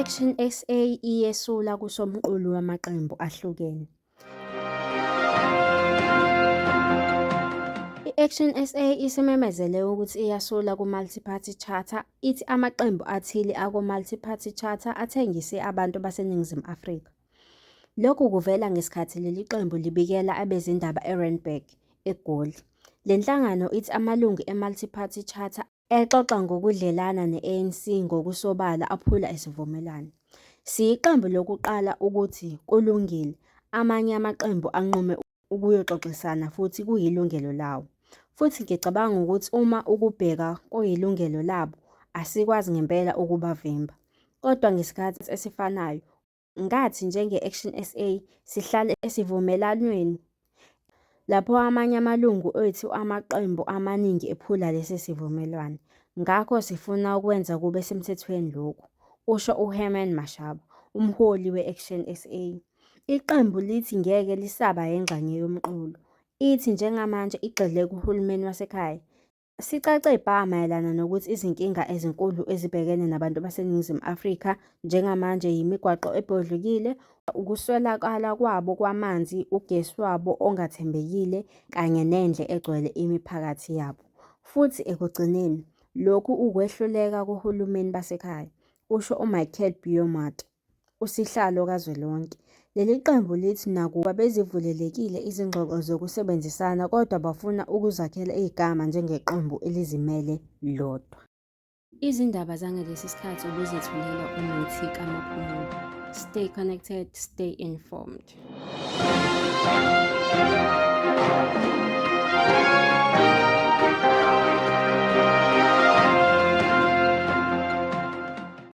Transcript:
I-Action SA iyesula kusomqulu wamaqembu ahlukene. I-Action SA isimemezele ukuthi iyasula ku-Multi-Party Charter ithi amaqembu athile aku-Multi-Party Charter athengise abantu baseNingizimu Afrika. Lokhu kuvela ngesikhathi leli qembu libikela abezindaba eRandburg, eGoli. Le nhlangano ithi amalungu e-Multi-Party Charter exoxa ngokudlelana ne-ANC ngokusobala aphula isivumelwano. Siyiqembu lokuqala ukuthi kulungile amanye amaqembu anqume ukuyoxoxisana futhi kuyilungelo lawo. Futhi ngicabanga ukuthi uma ukubheka kuyilungelo labo, asikwazi ngempela ukubavimba. Kodwa ngesikhathi esifanayo, ngathi njenge-Action SA sihlale esivumelwaneni lapho amanye amalungu ethu amaqembu amaningi ephula lesi sivumelwano. Ngakho sifuna ukwenza kube semthethweni lokhu, kusho uHerman Mashaba, umholi we-Action SA. Iqembu lithi ngeke lisaba yingxenye yomqulu. Ithi njengamanje igxile kuhulumeni wasekhaya. Sicace bha mayelana nokuthi izinkinga ezinkulu ezibhekene nabantu baseNingizimu Afrika njengamanje yimigwaqo ebhodlukile, ukuswelakala kwabo kwamanzi, ugesi wabo ongathembekile kanye nendle egcwele imiphakathi yabo. Futhi ekugcineni, lokhu ukwehluleka kuhulumeni basekhaya, kusho uMichael Beamondt, usihlalo kazwelonke. Leli qembu lithi nakuba bezivulelekile izingxoxo zokusebenzisana kodwa bafuna ukuzakhela igama njengeqembu elizimele lodwa. Izindaba zangalesi sikhathi ubuzethulela uMathika Maphumulo. Stay connected, stay informed.